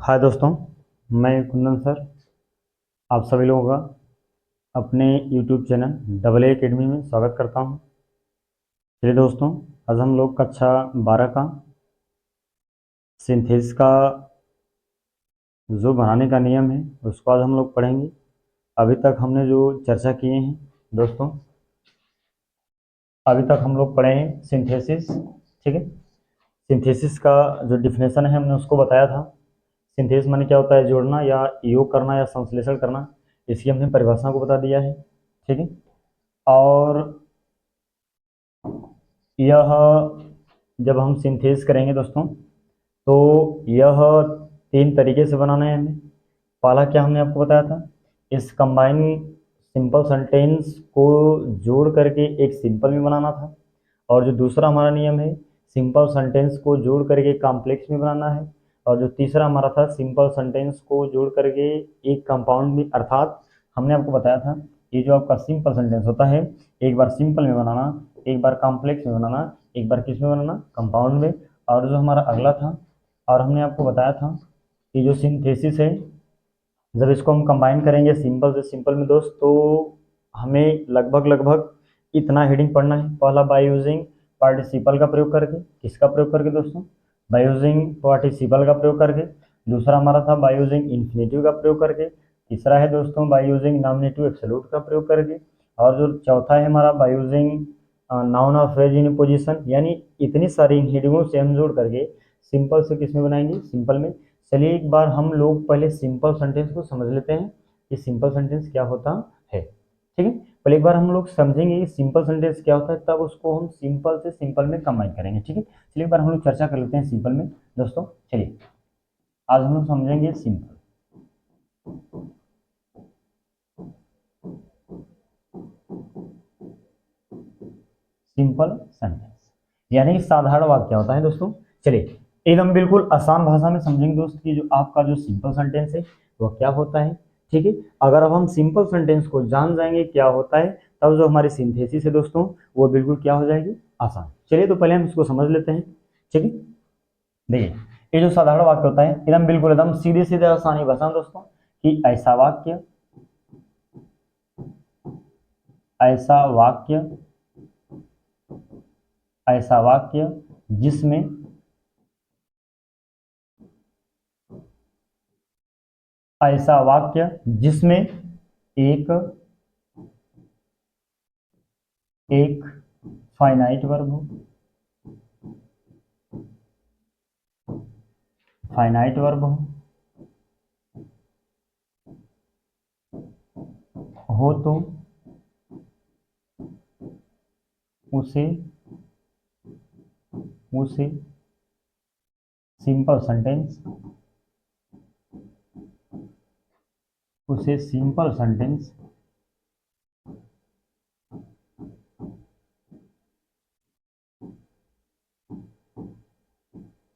हाय दोस्तों, मैं कुंदन सर आप सभी लोगों का अपने YouTube channel double A academy में स्वागत करता हूं। चलिए दोस्तों, आज हम लोग कक्षा 12 का सिंथेसिस का जो बनाने का नियम है उसको आज हम लोग पढ़ेंगे। अभी तक हमने जो चर्चा किए हैं दोस्तों, अभी तक हम लोग पढ़े हैं सिंथेसिस। ठीक है, सिंथेसिस का जो डिफिनेशन है हमने उसको बताया था। सिंथेसिस माने क्या होता है, जोड़ना या योग करना या संश्लेषण करना। इसकी हमने परिभाषा को बता दिया है। ठीक है, और यह जब हम सिंथेसिस करेंगे दोस्तों तो यह 3 तरीके से बनाना है हमें। पहला क्या हमने आपको बताया था, इस कंबाइन सिंपल सेंटेंस को जोड़ करके एक सिंपल में बनाना था। और जो दूसरा हमारा नियम है, सिंपल सेंटेंस को जोड़ करके कॉम्प्लेक्स में बनाना है। और जो तीसरा हमारा था, सिंपल सेंटेंस को जोड़ करके एक कंपाउंड में, अर्थात हमने आपको बताया था ये जो आपका सिंपल सेंटेंस होता है, एक बार सिंपल में बनाना, एक बार कॉम्प्लेक्स में बनाना, एक बार किस में बनाना, कंपाउंड में। और जो हमारा अगला था, और हमने आपको बताया था कि जो सिंथेसिस है, जब इसको हम कंबाइन करेंगे सिंपल से सिंपल में दोस्त, तो हमें लगभग लगभग इतना हेडिंग पढ़ना है। पहला, बाय यूजिंग पार्टिसिपल का प्रयोग करके। किसका प्रयोग करके दोस्तों? बाय यूजिंग पार्टिसिपल का प्रयोग करके। दूसरा हमारा था बाय यूजिंग इन्फिनेटिव का प्रयोग करके। तीसरा है दोस्तों बाय यूजिंग नॉमिनेटिव एब्सोल्यूट का प्रयोग करके। और जो चौथा है हमारा by using noun of phrase in position. यानी इतनी सारी हेडिंगों से हम जोड़ करके सिंपल से किस में बनाएंगे, सिंपल में। चलिए एक बार हम लोग पहले सिंपल सेंटेंस को समझ लेते हैं कि सिंपल सेंटेंस क्या होता है। ठीक है, पहले एक बार हम लोग समझेंगे कि सिंपल सेंटेंस क्या होता है, तब उसको हम सिंपल से सिंपल में कंबाइन करेंगे। ठीक है, चलिए एक बार हम लोग चर्चा कर लेते हैं सिंपल में दोस्तों। चलिए आज हम लोग समझेंगे सिंपल। सिंपल सेंटेंस यानी कि साधारण वाक्य होता है दोस्तों। चलिए एकदम बिल्कुल आसान भाषा में समझेंगे दोस्त कि जो आपका जो सिंपल सेंटेंस है वह क्या होता है। ठीक है, अगर अब हम सिंपल सेंटेंस को जान जाएंगे क्या होता है, तब जो हमारी सिंथेसिस है दोस्तों वो बिल्कुल क्या हो जाएगी, आसान। चलिए तो पहले हम इसको समझ लेते हैं। ठीक है, देखिए ये जो साधारण वाक्य होता है एकदम बिल्कुल एकदम सीधे सीधे आसानी भाषा में दोस्तों, कि ऐसा वाक्य ऐसा वाक्य जिसमें ऐसा वाक्य जिसमें एक एक फाइनाइट वर्ब हो, फाइनाइट वर्ब हो तो उसे उसे सिंपल सेंटेंस उसे सिंपल सेंटेंस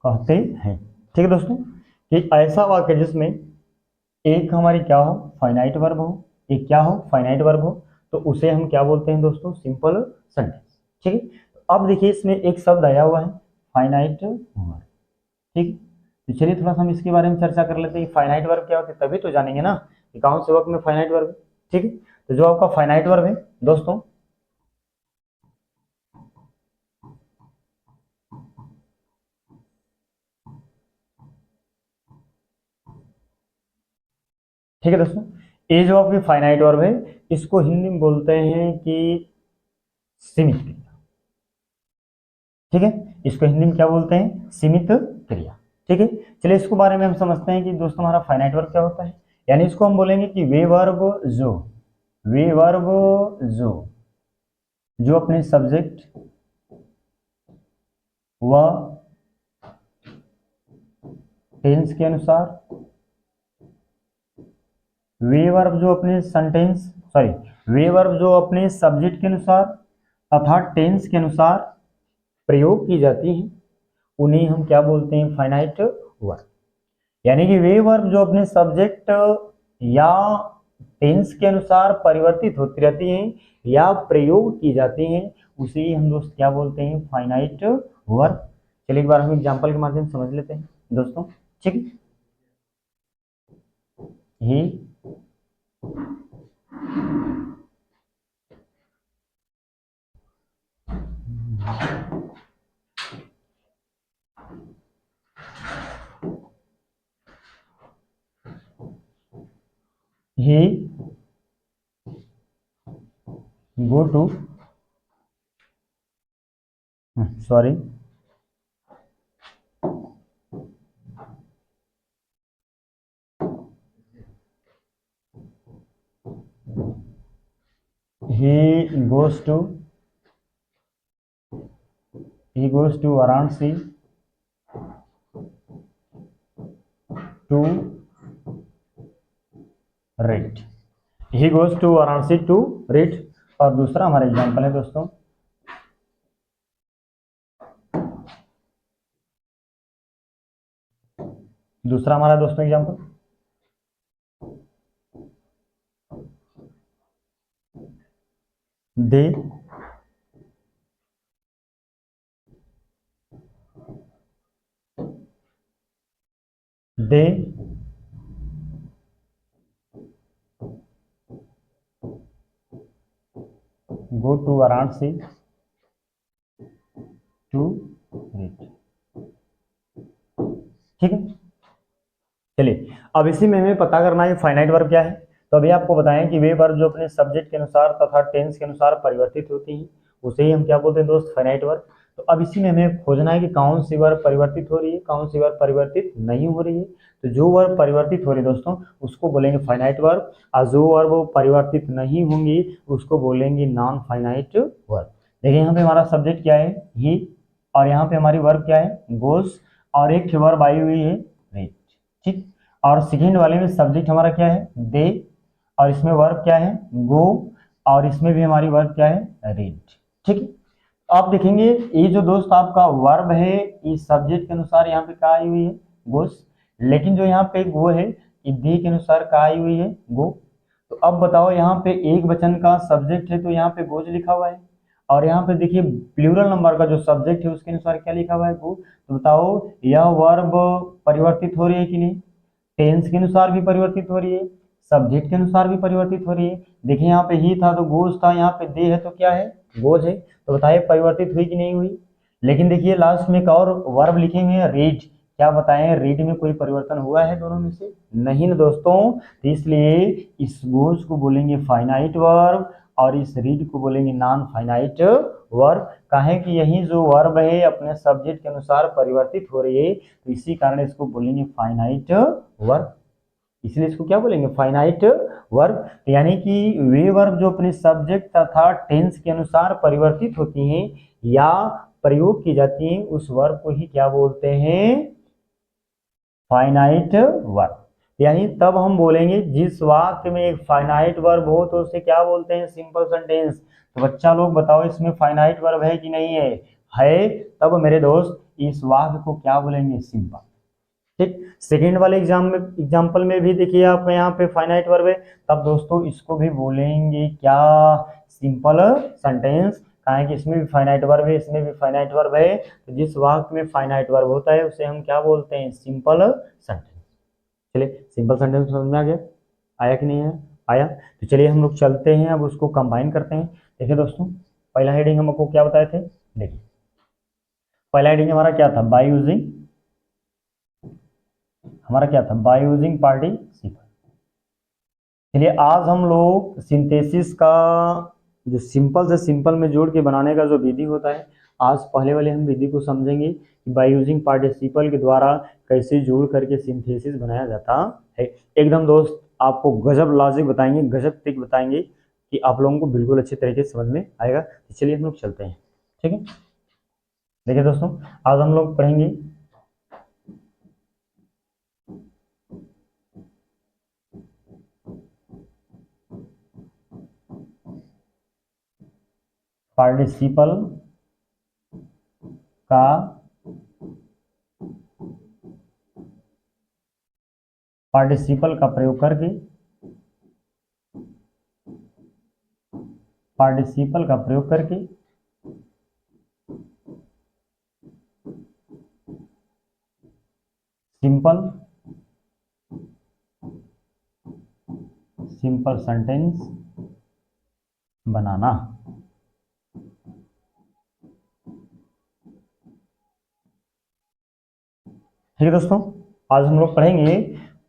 कहते हैं। ठीक है दोस्तों, कि ऐसा वाक्य जिसमें एक हमारी क्या हो, फाइनाइट वर्ब हो, एक क्या हो, फाइनाइट वर्ब हो, तो उसे हम क्या बोलते हैं दोस्तों, सिंपल सेंटेंस। ठीक है, अब देखिए इसमें एक शब्द आया हुआ है, फाइनाइट वर्ब। ठीक है, तो चलिए थोड़ा सा हम इसके बारे में चर्चा कर लेते हैं। फाइनाइट वर्ब क्या होता है, तभी तो जानेंगे ना कि कौन से वक्त में फाइनाइट वर्ब है। ठीक है, तो जो आपका फाइनाइट वर्ब है दोस्तों, ठीक है दोस्तों, ये जो आपकी फाइनाइट वर्ब है इसको हिंदी में बोलते हैं कि सीमित क्रिया। ठीक है, इसको हिंदी में क्या बोलते हैं, सीमित क्रिया। ठीक है, चलिए इसको बारे में हम समझते हैं कि दोस्तों हमारा फाइनाइट वर्ब क्या होता है। यानी इसको हम बोलेंगे कि वे वर्ब जो जो अपने सब्जेक्ट व टेंस के अनुसार, वे वर्ब जो अपने सेंटेंस सॉरी वे वर्ब जो अपने सब्जेक्ट के अनुसार तथा टेंस के अनुसार प्रयोग की जाती हैं, उन्हें हम क्या बोलते हैं, फाइनाइट वर्ब। यानी कि वे वर्ब जो अपने सब्जेक्ट या टेंस के अनुसार परिवर्तित होती रहती हैं या प्रयोग की जाती हैं, उसे ही हम दोस्त क्या बोलते हैं, फाइनाइट वर्ब। चलिए एक बार हम एग्जांपल के माध्यम से समझ लेते हैं दोस्तों। ठीक है, ही he go to sorry he goes to Varanasi to read. He goes to Varanasi to read. और दूसरा हमारा एग्जाम्पल है दोस्तों, दूसरा हमारा दोस्तों example, they go to Varanasi to read. ठीक है, चलिए अब इसी में हमें पता करना है फाइनाइट वर्ब क्या है। तो अभी आपको बताएं कि वे वर्ब जो अपने सब्जेक्ट के अनुसार तथा टेंस के अनुसार परिवर्तित होती हैं उसे ही हम क्या बोलते हैं दोस्त, फाइनाइट वर्ब। तो अब इसी में हमें खोजना है कि कौन सी वर्ब परिवर्तित हो रही है, कौन सी वर्ब परिवर्तित नहीं हो रही है। तो जो वर्ब परिवर्तित हो रही है दोस्तों उसको बोलेंगे फाइनाइट वर्ब, और जो वर्ब परिवर्तित नहीं होंगी उसको बोलेंगे नॉन फाइनाइट वर्ब। देखिए यहाँ पे हमारा सब्जेक्ट क्या है, ही, और यहाँ पे हमारी वर्ब क्या है, गोस, और एक वर्ब आई हुई है रीड। ठीक, और सेकेंड वाले में सब्जेक्ट हमारा क्या है, दे, और इसमें वर्ब क्या है, गो, और इसमें भी हमारी वर्ब क्या है, रीड। ठीक है, आप देखेंगे ये जो दोस्त आपका वर्ब है इस सब्जेक्ट के अनुसार यहाँ पे क्या आई हुई है, गोस, लेकिन जो यहाँ पे गो है ये दे के अनुसार क्या आई हुई है, गो। तो अब बताओ यहाँ पे एक वचन का सब्जेक्ट है तो यहाँ पे गोज लिखा हुआ है, और यहाँ पे देखिए प्लूरल नंबर का जो सब्जेक्ट है उसके अनुसार क्या लिखा हुआ है, गो। तो बताओ यह वर्ब परिवर्तित हो रही है कि नहीं, टेंस के अनुसार भी परिवर्तित हो रही है, सब्जेक्ट के अनुसार भी परिवर्तित हो रही है। देखिए यहाँ पे ही था तो गोज था, यहाँ पे दे है तो क्या है, गोज है। तो बताइए परिवर्तित हुई कि नहीं हुई। लेकिन देखिए लास्ट में एक और वर्ब लिखे हुए हैं रीड, क्या बताएं रीड में कोई परिवर्तन हुआ है दोनों में से, नहीं ना दोस्तों। तो इसलिए इस गोज को बोलेंगे फाइनाइट वर्ब और इस रीड को बोलेंगे नॉन फाइनाइट वर्ब। कहें कि यही जो वर्ब है अपने सब्जेक्ट के अनुसार परिवर्तित हो रही है तो इसी कारण इसको बोलेंगे फाइनाइट वर्ब, इसलिए इसको क्या बोलेंगे, फाइनाइट वर्ब। यानी कि वे वर्ब जो अपने सब्जेक्ट तथा टेंस के अनुसार परिवर्तित होती हैं या प्रयोग की जाती हैं उस वर्ब को ही क्या बोलते हैं, फाइनाइट वर्ब। यानी तब हम बोलेंगे जिस वाक्य में एक फाइनाइट वर्ब हो तो उसे क्या बोलते हैं, सिंपल सेंटेंस। तो बच्चा लोग बताओ इसमें फाइनाइट वर्ब है कि नहीं है, तब मेरे दोस्त इस वाक्य को क्या बोलेंगे, सिंपल। ठीक, सेकेंड वाले एग्जाम्पल में भी देखिए आप यहाँ पे फाइनाइट वर्ब है, तब दोस्तों इसको भी बोलेंगे क्या, सिंपल सेंटेंस। कहा है कि इसमें भी फाइनाइट वर्ब है, इसमें भी फाइनाइट वर्ब है, तो जिस वाक्य में फाइनाइट वर्ब होता है उसे हम क्या बोलते हैं, सिंपल सेंटेंस। चलिए सिंपल सेंटेंस समझ में आ गया, आया कि नहीं है, आया। तो चलिए हम लोग चलते हैं अब उसको कंबाइन करते हैं। देखिए दोस्तों पहला हेडिंग हमको क्या बताए थे, देखिए पहला हेडिंग हमारा क्या था, बाय यूजिंग, हमारा क्या था, बाय यूजिंग पार्टिसिपल। चलिए आज हम लोग सिंथेसिस का जो सिंपल से सिंपल में जोड़ के बनाने का जो विधि होता है, आज पहले वाले हम विधि को समझेंगे कि बाय यूजिंग पार्टिसिपल के द्वारा कैसे जोड़ करके सिंथेसिस बनाया जाता है। एकदम दोस्त आपको गजब लॉजिक बताएंगे, गजब ट्रिक बताएंगे कि आप लोगों को बिल्कुल अच्छे तरीके से समझ में आएगा। तो चलिए हम लोग चलते हैं, ठीक है। देखिए दोस्तों आज हम लोग पढ़ेंगे पार्टिसिपल का प्रयोग करके, पार्टिसिपल का प्रयोग करके सिंपल सिंपल सेंटेंस बनाना। ठीक है दोस्तों, आज हम लोग पढ़ेंगे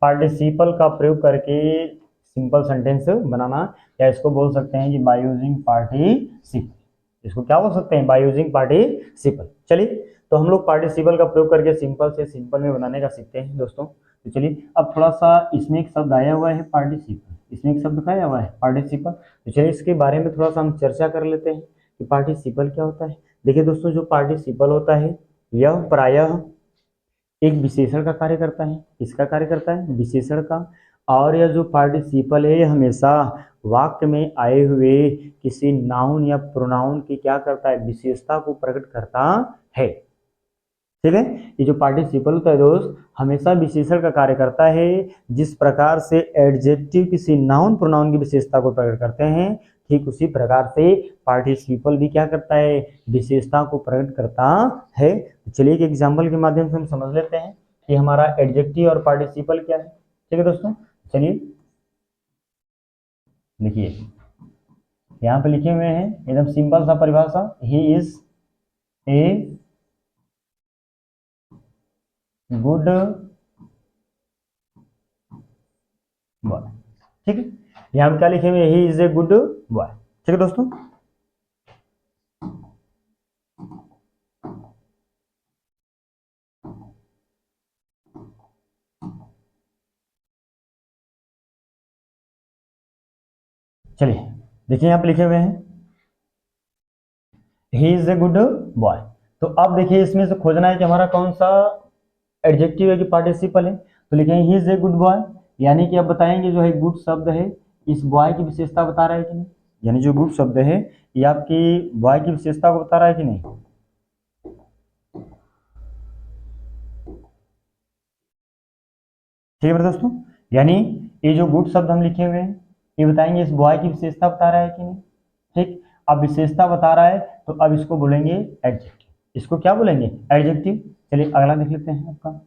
पार्टिसिपल का प्रयोग करके सिंपल सेंटेंस बनाना, या इसको बोल सकते हैं कि बाय यूजिंग पार्टिसिपल। इसको क्या बोल सकते हैं? By using participle. चलिए, तो हम लोग पार्टिसिपल का प्रयोग करके सिंपल से सिंपल में बनाने का सीखते हैं दोस्तों। तो चलिए, अब थोड़ा सा इसमें एक शब्द आया हुआ है पार्टिसिपल, इसमें एक शब्द आया हुआ है पार्टिसिपल। तो चलिए इसके बारे में थोड़ा सा हम चर्चा कर लेते हैं कि पार्टिसिपल क्या होता है। देखिए दोस्तों, जो पार्टिसिपल होता है यह प्रायः एक विशेषण का कार्य करता है। किसका कार्य करता है? विशेषण का। और यह जो पार्टिसिपल है, यह हमेशा वाक्य में आए हुए किसी नाउन या प्रोनाउन की क्या करता है? विशेषता को प्रकट करता है। ठीक है, ये जो पार्टिसिपल होता है दोस्त, हमेशा विशेषण का कार्य करता है। जिस प्रकार से एडजेक्टिव किसी नाउन प्रोनाउन की विशेषता को प्रकट करते हैं, ठीक उसी प्रकार से पार्टिसिपल भी क्या करता है? विशेषता को प्रकट करता है। चलिए एक एग्जाम्पल के माध्यम से हम समझ लेते हैं कि हमारा एडजेक्टिव और पार्टिसिपल क्या है। ठीक है दोस्तों, चलिए लिखिए, यहाँ पे लिखे हुए हैं एकदम सिंपल सा परिभाषा, he is a good boy. ठीक है, यहाँ पे क्या लिखे हुए? He is a good boy. ठीक है दोस्तों, चलिए देखिए यहाँ पे लिखे हुए हैं he is a good boy. तो अब देखिए इसमें से खोजना है कि हमारा कौन सा एडजेक्टिव है कि पार्टिसिपल है। तो लिखेंगे he is a good boy, यानी कि अब बताएंगे जो है गुड शब्द है, इस बॉय की विशेषता बता रहा है कि नहीं। यानी जो गुड शब्द है ये आपकी बॉय की विशेषता को बता रहा है कि नहीं। ठीक है दोस्तों, यानी ये जो गुड शब्द हम लिखे हुए हैं ये बताएंगे इस बॉय की विशेषता बता रहा है कि नहीं। ठीक, अब विशेषता बता रहा है तो अब इसको बोलेंगे एडजेक्टिव। इसको क्या बोलेंगे? एडजेक्टिव। चलिए अगला देख लेते हैं आपका।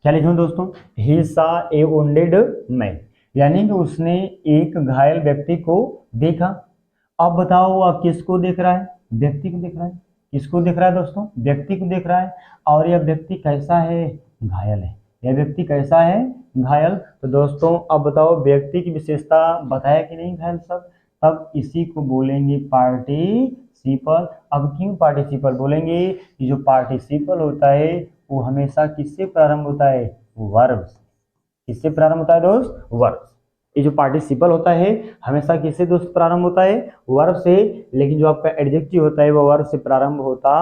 क्या लिखे दोस्तों? ही सा ए वुंडेड मैन, यानी कि उसने एक घायल व्यक्ति को देखा। अब बताओ वह किसको देख रहा है? व्यक्ति को देख रहा है। किसको देख रहा है दोस्तों? व्यक्ति को देख रहा है। और यह व्यक्ति कैसा है? घायल है। यह व्यक्ति कैसा है? घायल। तो दोस्तों अब बताओ व्यक्ति की विशेषता बताया कि नहीं घायल सब, तब इसी को बोलेंगे पार्टिसिपल। अब क्यों पार्टिसिपल बोलेंगे? कि जो पार्टिसिपल होता है वो हमेशा किससे प्रारंभ होता है? वर्ब से। किससे प्रारंभ होता है दोस्त? वर्ब से। ये जो पार्टिसिपल होता है हमेशा किससे दोस्त प्रारंभ होता है? वर्ब से। लेकिन जो आपका एडजेक्टिव होता है वो वर्ब से प्रारंभ होता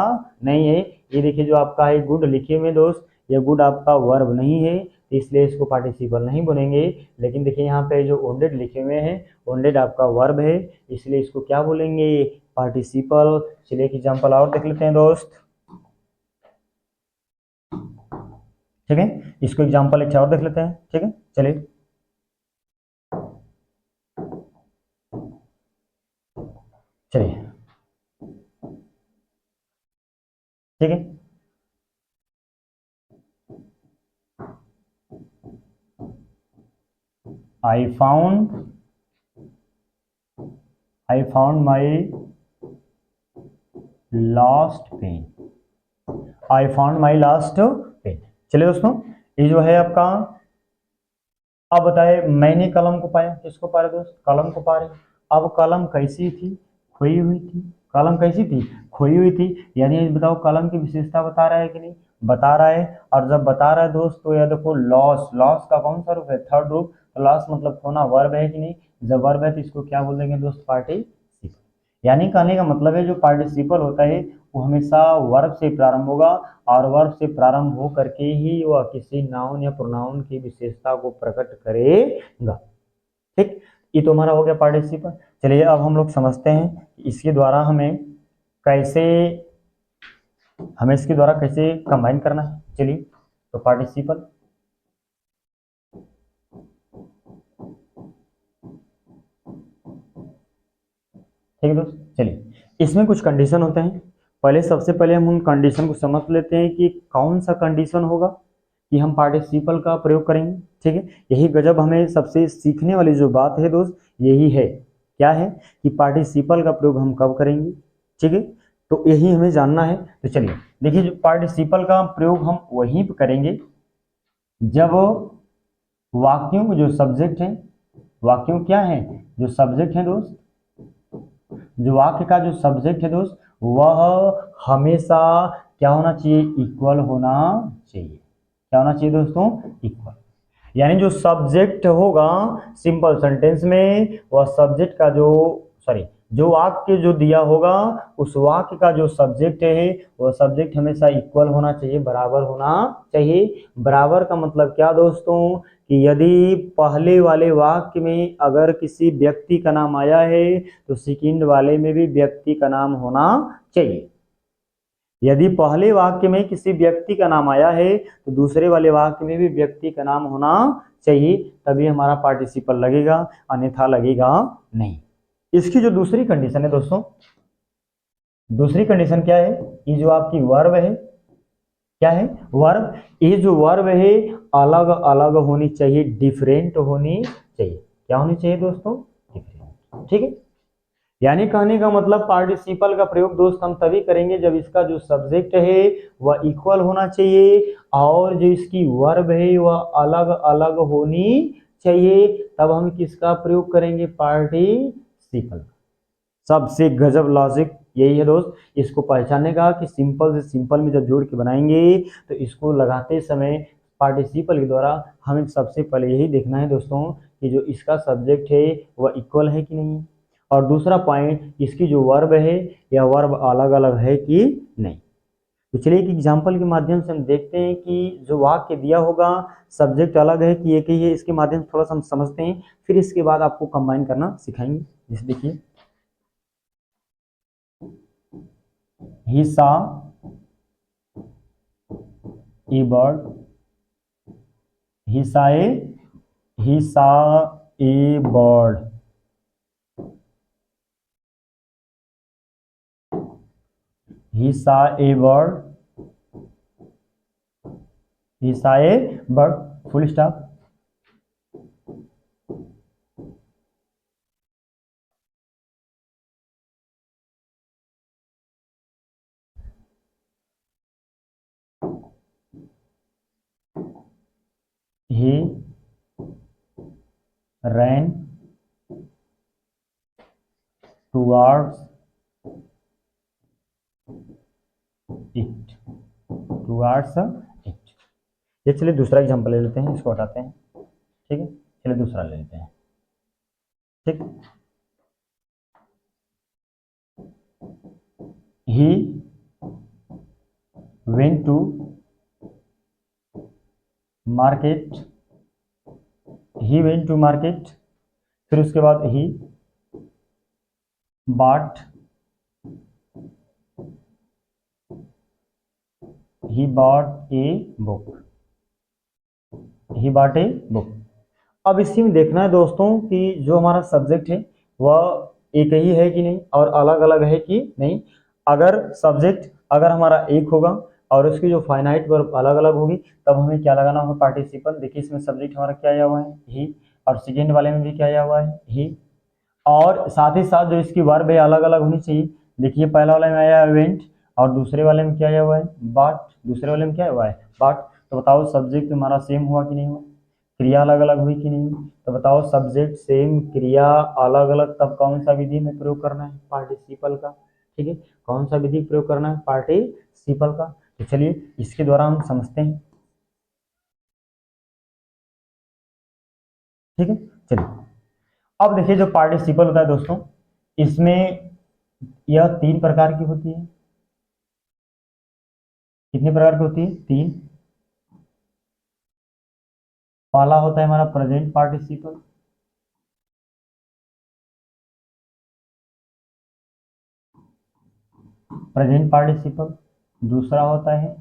नहीं है। ये देखिए जो आपका है गुड लिखे हुए दोस्त, ये गुड आपका वर्ब नहीं है, इसलिए इसको पार्टिसिपल नहीं बोलेंगे। लेकिन देखिए यहाँ पे जो ओंडेड लिखे हुए हैं, ओंडेड आपका वर्ब है, इसलिए इसको क्या बोलेंगे? पार्टिसिपल। चलिए एक एग्जाम्पल और देख लेते हैं दोस्त। ठीक है, इसको एग्जाम्पल एक और देख लेते हैं। ठीक है, चलिए चलिए ठीक है, I found my last pen. I found my last pen. चलिए दोस्तों, ये जो है आपका, अब बताए मैंने कलम को पाया। किसको पा रहे दोस्त? कलम को पा रहे। अब कलम कैसी थी? खोई हुई थी। कलम कैसी थी? खोई हुई थी। यानी बताओ कलम की विशेषता बता रहा है कि नहीं? बता रहा है। और जब बता रहा है दोस्त तो यह देखो लॉस, लॉस का कौन सा रूप है? थर्ड रूप। तो लॉस मतलब खोना वर्ब है कि नहीं? जब वर्ब है तो इसको क्या बोल देंगे दोस्त? पार्टिसिपल। यानी कहने का मतलब है जो पार्टिसिपल होता है वो हमेशा वर्ब से प्रारंभ होगा, और वर्ब से प्रारंभ हो करके ही वह किसी नाउन या प्रोनाउन की विशेषता को प्रकट करेगा। ठीक, ये तो हमारा हो गया पार्टिसिपल। चलिए अब हम लोग समझते हैं कि इसके द्वारा हमें कैसे हमें इसके द्वारा कैसे कंबाइन करना है, चलिए। तो पार्टिसिपल, ठीक है दोस्त। चलिए, इसमें कुछ कंडीशन होते हैं। पहले सबसे पहले हम उन कंडीशन को समझ लेते हैं कि कौन सा कंडीशन होगा कि हम पार्टिसिपल का प्रयोग करेंगे। ठीक है, यही गजब हमें सबसे सीखने वाली जो बात है दोस्त, यही है। क्या है कि पार्टिसिपल का प्रयोग हम कब करेंगे। ठीक है, तो यही हमें जानना है। तो चलिए देखिए, जो पार्टिसिपल का प्रयोग हम वहीं पर करेंगे जब वाक्यों में जो सब्जेक्ट है, वाक्यों क्या है, जो सब्जेक्ट है दोस्त, जो वाक्य का जो सब्जेक्ट है दोस्त, वह हमेशा क्या होना चाहिए, इक्वल होना चाहिए। क्या होना चाहिए दोस्तों, इक्वल। यानी जो सब्जेक्ट होगा सिंपल सेंटेंस में, वह सब्जेक्ट का जो, सॉरी, जो वाक्य जो दिया होगा, उस वाक्य का जो सब्जेक्ट है, वह सब्जेक्ट हमेशा इक्वल होना चाहिए, बराबर होना चाहिए। बराबर का मतलब क्या दोस्तों, कि यदि पहले वाले वाक्य में अगर किसी व्यक्ति का नाम आया है, तो सेकंड वाले में भी व्यक्ति का नाम होना चाहिए। यदि पहले वाक्य में किसी व्यक्ति का नाम आया है, तो दूसरे वाले वाक्य में भी व्यक्ति का नाम होना चाहिए, तभी हमारा पार्टिसिपल लगेगा, अन्यथा लगेगा नहीं। इसकी जो दूसरी कंडीशन है दोस्तों, दूसरी कंडीशन क्या है, ये जो आपकी वर्ब है, क्या है, वर्ब, ये जो वर्ब है अलग अलग होनी चाहिए, डिफरेंट होनी चाहिए। क्या होनी चाहिए दोस्तों, डिफरेंट। ठीक है, यानी कहने का मतलब पार्टिसिपल का प्रयोग दोस्त हम तभी करेंगे जब इसका जो सब्जेक्ट है वह इक्वल होना चाहिए, और जो इसकी वर्ब है वह अलग अलग होनी चाहिए, तब हम किसका प्रयोग करेंगे, पार्टिसिपल। सबसे गजब लॉजिक यही है दोस्त, इसको पहचानने का कि सिंपल से सिंपल में जब जोड़ के बनाएंगे, तो इसको लगाते समय पार्टिसिपल के द्वारा हमें सबसे पहले यही देखना है दोस्तों कि जो इसका सब्जेक्ट है वह इक्वल है कि नहीं, और दूसरा पॉइंट, इसकी जो वर्ब है यह वर्ब अलग अलग है कि नहीं। तो चलिए एक एग्जाम्पल के माध्यम से हम देखते हैं कि जो वाक्य दिया होगा सब्जेक्ट अलग है कि एक ही है, इसके माध्यम से थोड़ा सा हम समझते हैं, फिर इसके बाद आपको कंबाइन करना सिखाएंगे। जैसे देखिए, he saw a bird, he saw a, he saw a bird, he saw a bird, he saw a bird, full stop. He ran towards it, towards it। ये चलिए दूसरा एग्जांपल ले लेते हैं, इसको हटाते हैं। ठीक है, चलिए दूसरा ले लेते हैं। ठीक, he went to market, he went to market, फिर उसके बाद he bought, he bought a book, he bought a book। अब इसी में देखना है दोस्तों कि जो हमारा सब्जेक्ट है वह एक ही है कि नहीं, और अलग अलग है कि नहीं। अगर सब्जेक्ट अगर हमारा एक होगा और उसकी जो फाइनाइट वर्ब अलग अलग होगी, तब हमें क्या लगाना होगा, पार्टिसिपल। देखिए इसमें सब्जेक्ट हमारा क्या आया हुआ है, ही, और सेकेंड वाले में भी क्या आया हुआ है, ही, और साथ ही साथ जो इसकी वर्ब है अलग अलग होनी चाहिए। देखिए पहला वाले में आया है वेंट, और दूसरे वाले में क्या आया हुआ है, बाट, दूसरे वाले में क्या हुआ है, बाट। तो बताओ सब्जेक्ट हमारा सेम हुआ कि नहीं हुआ, क्रिया अलग अलग हुई कि नहीं। तो बताओ सब्जेक्ट सेम, क्रिया अलग अलग, तब कौन सा विधि में प्रयोग करना है, पार्टिसिपल का। ठीक है, कौन सा विधि प्रयोग करना है, पार्टिसिपल का। तो चलिए इसके द्वारा हम समझते हैं। ठीक है, चलिए अब देखिए जो पार्टिसिपल होता है दोस्तों, इसमें यह तीन प्रकार की होती है। कितने प्रकार की होती है, तीन। पहला होता है हमारा प्रेजेंट पार्टिसिपल, प्रेजेंट पार्टिसिपल। दूसरा होता है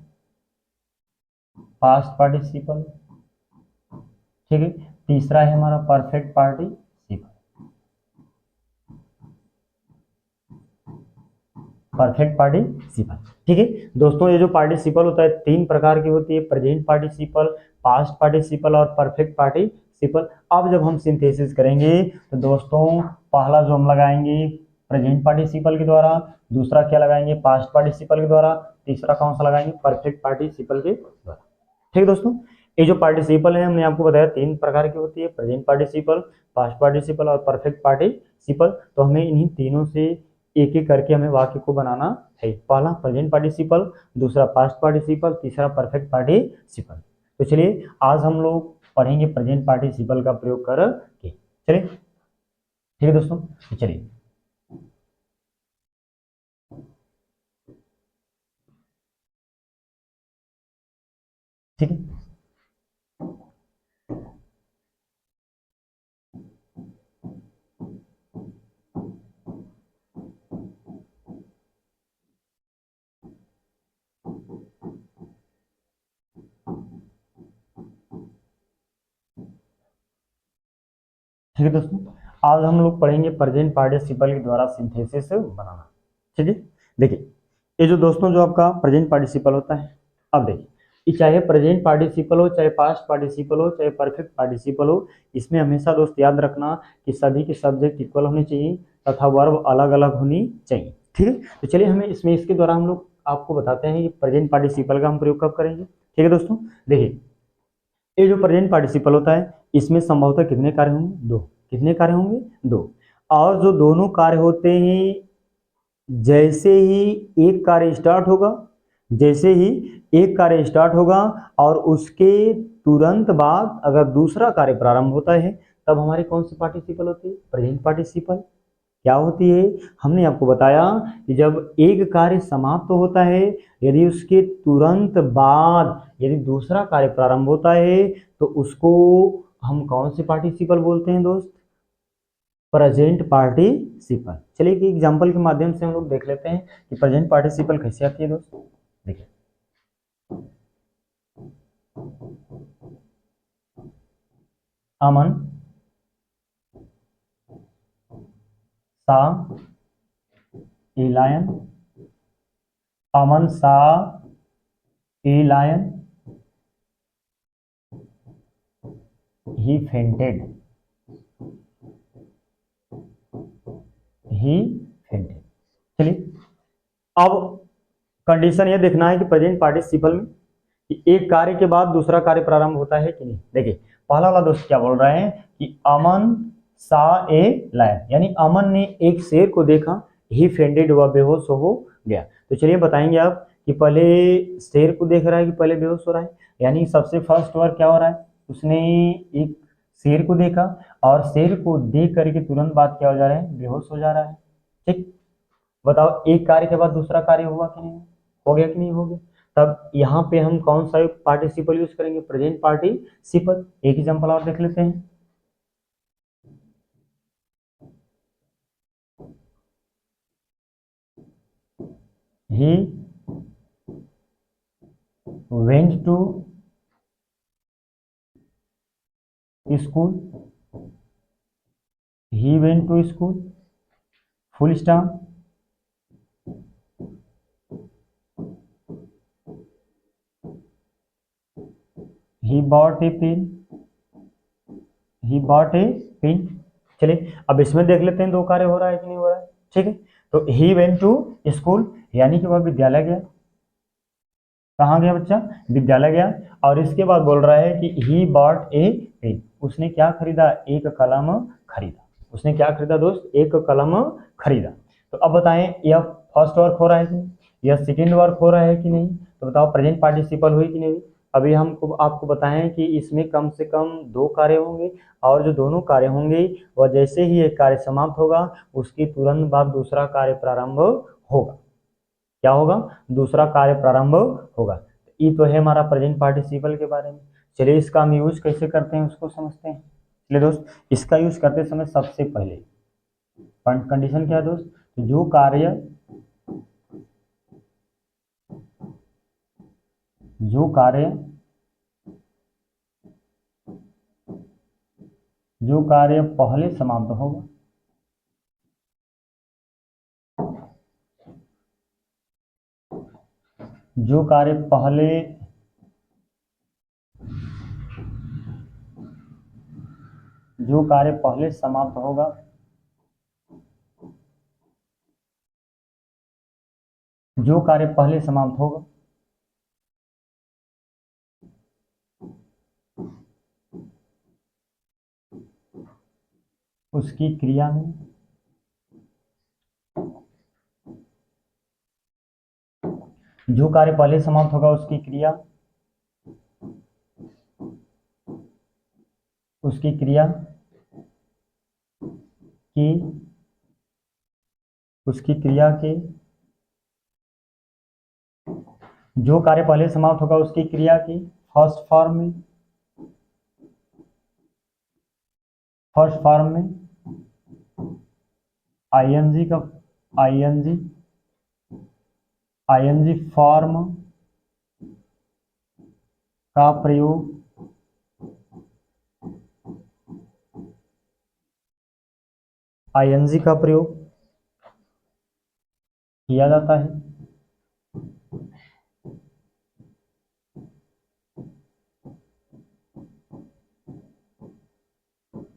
पास्ट पार्टिसिपल, ठीक है। तीसरा है हमारा परफेक्ट पार्टिसिपल, परफेक्ट पार्टिसिपल, ठीक है दोस्तों। ये जो पार्टिसिपल होता है तीन प्रकार की होती है, प्रेजेंट पार्टिसिपल, पास्ट पार्टिसिपल और परफेक्ट पार्टिसिपल। अब जब हम सिंथेसिस करेंगे तो दोस्तों पहला जो हम लगाएंगे प्रेजेंट पार्टिसिपल के द्वारा, दूसरा क्या लगाएंगे पास्ट पार्टिसिपल के द्वारा, तीसरा कौन सा लगाएंगे परफेक्ट पार्टिसिपल के द्वारा, ठीक है दोस्तों। ये जो पार्टिसिपल है हमने आपको बताया तीन प्रकार की होती है, प्रेजेंट पार्टिसिपल, पास्ट पार्टिसिपल और परफेक्ट पार्टिसिपल। तो हमें इन्हीं तीनों से एक एक करके हमें वाक्य को बनाना है। पहला प्रेजेंट पार्टिसिपल, दूसरा पास्ट पार्टिसिपल, तीसरा परफेक्ट पार्टिसिपल। तो चलिए आज हम लोग पढ़ेंगे प्रेजेंट पार्टिसिपल का प्रयोग करके, चलिए ठीक है दोस्तों। तो चलिए ठीक है, ठीक है दोस्तों। आज हम लोग पढ़ेंगे प्रेजेंट पार्टिसिपल के द्वारा सिंथेसिस बनाना, ठीक है। देखिए ये जो दोस्तों जो आपका प्रेजेंट पार्टिसिपल होता है, अब देखिए ये चाहे प्रेजेंट पार्टिसिपल हो, चाहे पास्ट पार्टिसिपल हो, चाहे परफेक्ट पार्टिसिपल हो, इसमें हमेशा दोस्त याद रखना कि सभी के सब्जेक्ट इक्वल होने चाहिए तथा वर्ब अलग अलग होनी चाहिए, ठीक है। तो चलिए हमें इसमें इसके द्वारा हम लोग आपको बताते हैं कि प्रेजेंट पार्टिसिपल का हम प्रयोग कब करेंगे, ठीक है दोस्तों। देखिए ये जो प्रेजेंट पार्टिसिपल होता है इसमें संभवतः कितने कार्य होंगे, दो। कितने कार्य होंगे, दो। और जो दोनों कार्य होते हैं जैसे ही एक कार्य स्टार्ट होगा, जैसे ही एक कार्य स्टार्ट होगा और उसके तुरंत बाद अगर दूसरा कार्य प्रारंभ होता है तब हमारी कौन सी पार्टिसिपल होती है, प्रेजेंट पार्टिसिपल। क्या होती है, हमने आपको बताया कि जब एक कार्य समाप्त होता है यदि उसके तुरंत बाद यदि दूसरा कार्य प्रारंभ होता है तो उसको हम कौन से पार्टिसिपल बोलते हैं दोस्त, प्रेजेंट पार्टिसिपल। चलिए एक एग्जांपल के माध्यम से हम लोग देख लेते हैं कि प्रेजेंट पार्टिसिपल कैसे आती है दोस्त। देखिए अमन saw a lion, Aman saw a lion, he fainted, he fainted. चलिए अब कंडीशन ये देखना है कि प्रेजेंट पार्टिसिपल में कि एक कार्य के बाद दूसरा कार्य प्रारंभ होता है कि नहीं। देखिए पहला वाला दोस्त क्या बोल रहे हैं कि अमन सा ए लायन, यानी अमन ने एक शेर को देखा, ही फेंडेड, वह बेहोश हो गया। तो चलिए बताएंगे आप कि पहले शेर को देख रहा है कि पहले बेहोश हो रहा है, यानी सबसे फर्स्ट वर्ड क्या हो रहा है, उसने एक शेर को देखा और शेर को देख करके तुरंत बाद क्या हो जा रहा है, बेहोश हो जा रहा है, ठीक। बताओ एक कार्य के बाद दूसरा कार्य हुआ कि नहीं, हो गया कि नहीं हो गया। तब यहाँ पे हम कौन सा पार्टिसिपल यूज करेंगे, प्रेजेंट पार्टिसिपल। एक एग्जांपल और देख लेते हैं। He went to school, he went to school, full stop. He bought a pen, he bought a pen. चलिए अब इसमें देख लेते हैं दो कार्य हो रहा है कि नहीं हो रहा है, ठीक है। तो ही वेंट टू स्कूल यानी कि वह विद्यालय गया, कहाँ गया बच्चा, विद्यालय गया। और इसके बाद बोल रहा है कि ही बॉट ए पेन, उसने क्या खरीदा, एक कलम खरीदा। उसने क्या खरीदा दोस्त, एक कलम खरीदा। तो अब बताएं यह फर्स्ट वर्क हो रहा है कि नहीं, यह सेकेंड वर्क हो रहा है कि नहीं। तो बताओ प्रेजेंट पार्टिसिपल हुई कि नहीं। अभी हमको आपको बताएं कि इसमें कम से कम दो कार्य होंगे और जो दोनों कार्य होंगे वह जैसे ही एक कार्य समाप्त होगा उसके तुरंत बाद दूसरा कार्य प्रारंभ होगा। क्या होगा, दूसरा कार्य प्रारंभ होगा। ये तो है हमारा प्रेजेंट पार्टिसिपल के बारे में। चलिए इसका हम यूज कैसे करते हैं उसको समझते हैं। चलिए दोस्त इसका यूज करते समय सबसे पहले कंडीशन क्या है दोस्त, तो जो कार्य जो कार्य पहले समाप्त होगा, जो कार्य पहले समाप्त होगा, जो कार्य पहले समाप्त होगा उसकी क्रिया में जो कार्य पहले समाप्त होगा उसकी क्रिया के जो कार्य पहले समाप्त होगा उसकी क्रिया की फर्स्ट फॉर्म में आईएनजी फॉर्म का प्रयोग किया जाता है।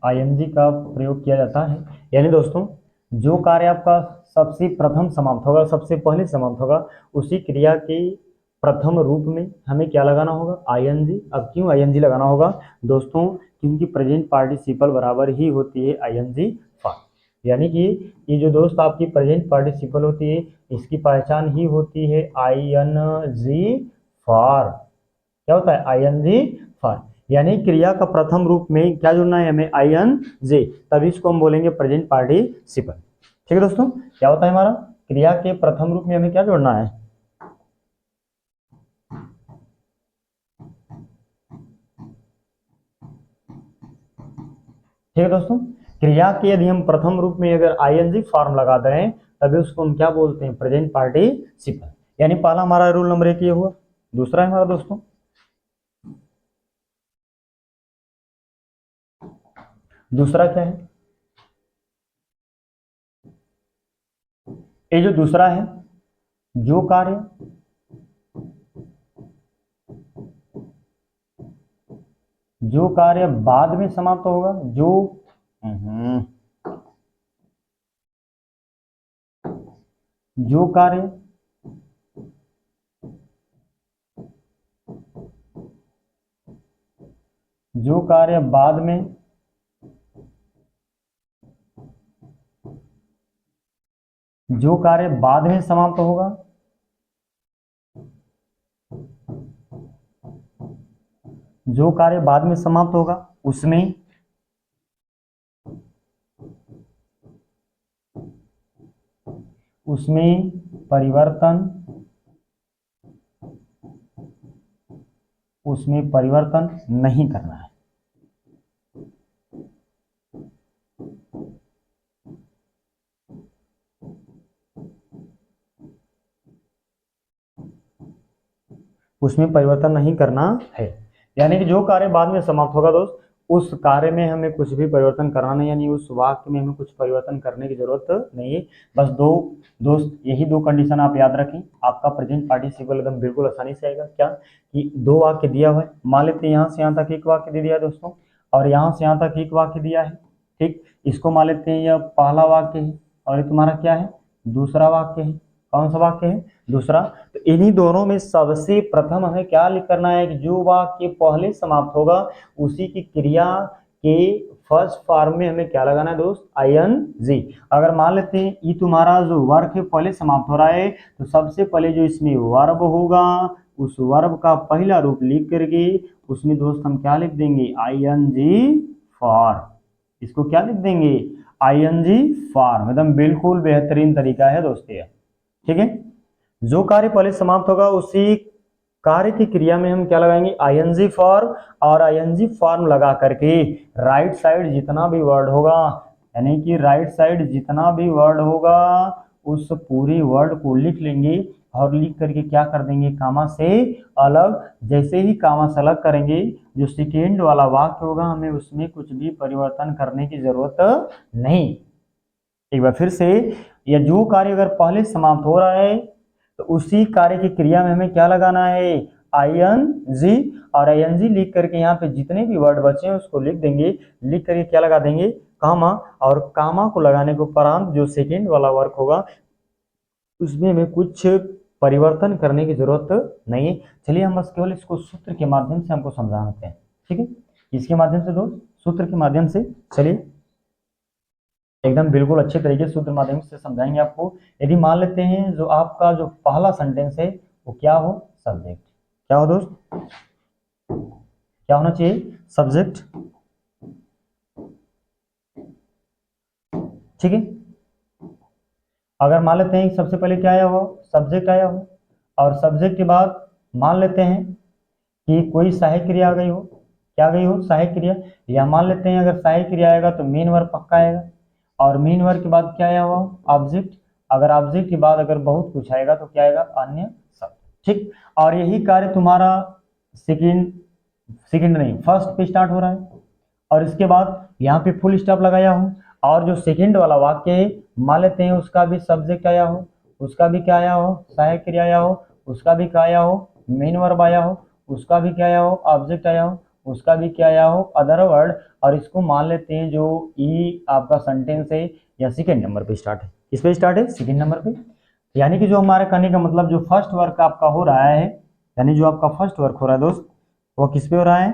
आईएनजी का प्रयोग किया जाता है, यानी दोस्तों जो कार्य आपका सबसे प्रथम समाप्त होगा, सबसे पहले समाप्त होगा, उसी क्रिया के प्रथम रूप में हमें क्या लगाना होगा, आईएनजी। अब क्यों आईएनजी लगाना होगा दोस्तों, क्योंकि प्रेजेंट पार्टिसिपल बराबर ही होती है आईएनजी फॉर्म, यानी कि ये जो दोस्त आपकी प्रेजेंट पार्टिसिपल होती है इसकी पहचान ही होती है आईएनजी फॉर्म। क्या होता है, आईएनजी फॉर्म, यानी क्रिया का प्रथम रूप में क्या जोड़ना है हमें, आईएनजी, तभी इसको हम बोलेंगे प्रेजेंट पार्टिसिपल। ठीक है दोस्तों, क्या होता है हमारा, क्रिया के प्रथम रूप में हमें क्या जोड़ना है, ठीक है दोस्तों। क्रिया के यदि हम प्रथम रूप में अगर आईएनजी फॉर्म लगा दें तभी उसको हम क्या बोलते हैं, प्रेजेंट पार्टिसिपल। यानी पहला हमारा रूल नंबर 1 ये हुआ। दूसरा है हमारा दोस्तों, दूसरा क्या है, ये जो दूसरा है, जो कार्य बाद में समाप्त होगा, जो कार्य बाद में समाप्त होगा, जो कार्य बाद में समाप्त होगा उसमें परिवर्तन नहीं करना है। उसमें परिवर्तन नहीं करना है, यानी कि जो कार्य बाद में समाप्त होगा दोस्त, उस कार्य में हमें कुछ भी परिवर्तन करना नहीं, यानी उस वाक्य में हमें कुछ परिवर्तन करने की जरूरत नहीं है। बस यही दो कंडीशन आप याद रखें, आपका प्रेजेंट पार्टिसिपल एकदम बिल्कुल आसानी से आएगा। क्या कि दो वाक्य दिया हुआ है, मान लेते हैं यहाँ से यहाँ तक एक वाक्य दे दिया है दोस्तों, और यहाँ से यहाँ तक एक वाक्य दिया है। ठीक, इसको मान लेते हैं यह पहला वाक्य है और ये तुम्हारा क्या है, दूसरा वाक्य है। कौन सा वाक्य है, दूसरा। तो इन्हीं दोनों में सबसे प्रथम हमें क्या करना है कि जो वाक्य पहले समाप्त होगा उसी की क्रिया के फर्स्ट फॉर्म में हमें क्या लगाना है दोस्त, आईएनजी। अगर मान लेते हैं ये तुम्हारा जो वर्ब है पहले समाप्त हो रहा है, तो सबसे पहले जो इसमें वर्ब होगा उस वर्ब का पहला रूप लिख करके उसमें दोस्त हम क्या लिख देंगे, आईएनजी फॉर्म। इसको क्या लिख देंगे, आईएनजी फॉर्म। एकदम बिल्कुल बेहतरीन तरीका है दोस्तों, ठीक है। जो कार्य पहले समाप्त होगा उसी कार्य की क्रिया में हम क्या लगाएंगे, आईएनजी फॉर्म, और आईएनजी फॉर्म लगा करके राइट साइड जितना भी वर्ड होगा, यानी कि राइट साइड जितना भी वर्ड होगा उस पूरे वर्ड को लिख लेंगे और लिख करके क्या कर देंगे, कामा से अलग। जैसे ही कामा से अलग करेंगे, जो सेकेंड वाला वाक्य होगा हमें उसमें कुछ भी परिवर्तन करने की जरूरत नहीं। एक बार फिर से, या जो कार्य अगर पहले समाप्त हो रहा है तो उसी कार्य की क्रिया में हमें क्या लगाना है, ING। और ING लिख करके यहाँ पे जितने भी वर्ड बचे हैं उसको लिख देंगे, लिख करके क्या लगा देंगे, कामा। और कामा को लगाने के उपरांत जो सेकेंड वाला वर्क होगा उसमें हमें कुछ परिवर्तन करने की जरूरत नहीं है। चलिए हम बस केवल इसको सूत्र के माध्यम से हमको समझाते हैं, ठीक है। इसके माध्यम से दोस्त, सूत्र के माध्यम से चलिए एकदम बिल्कुल अच्छे तरीके से सूत्र माध्यम से समझाएंगे आपको। यदि मान लेते हैं जो आपका जो पहला सेंटेंस है वो क्या हो, सब्जेक्ट। क्या हो दोस्त, क्या होना चाहिए, सब्जेक्ट, ठीक है। अगर मान लेते हैं कि सबसे पहले क्या आया हो, सब्जेक्ट आया हो, और सब्जेक्ट के बाद मान लेते हैं कि कोई सहायक क्रिया आ गई हो, क्या आ गई हो, सहायक क्रिया। या मान लेते हैं अगर सहायक क्रिया आएगा तो मेन वर्ब पक्का आएगा, और मेन वर्ब के बाद क्या आया हुआ, ऑब्जेक्ट। अगर ऑब्जेक्ट के बाद अगर बहुत कुछ आएगा तो क्या आएगा, अन्य शब्द, ठीक। और यही कार्य तुम्हारा सेकेंड, सेकेंड नहीं फर्स्ट पे स्टार्ट हो रहा है, और इसके बाद यहाँ पे फुल स्टॉप लगाया हूँ। और जो सेकेंड वाला वाक्य है मान लेते हैं उसका भी सब्जेक्ट आया हो, उसका भी क्या आया हो, सहायक क्रिया आया हो, उसका भी क्या आया हो, मेन वर्ब आया हो, उसका भी क्या आया हो, ऑब्जेक्ट आया हो, उसका भी क्या आया हो, अदर वर्ड। और इसको मान लेते हैं जो ई आपका सेंटेंस है या सेकेंड नंबर पे स्टार्ट है, किस पे स्टार्ट है, सेकेंड नंबर पे। यानी कि जो हमारे कहने का मतलब जो फर्स्ट वर्क आपका हो रहा है, यानी जो आपका फर्स्ट वर्क हो रहा है दोस्त, वो किस पे हो रहा है,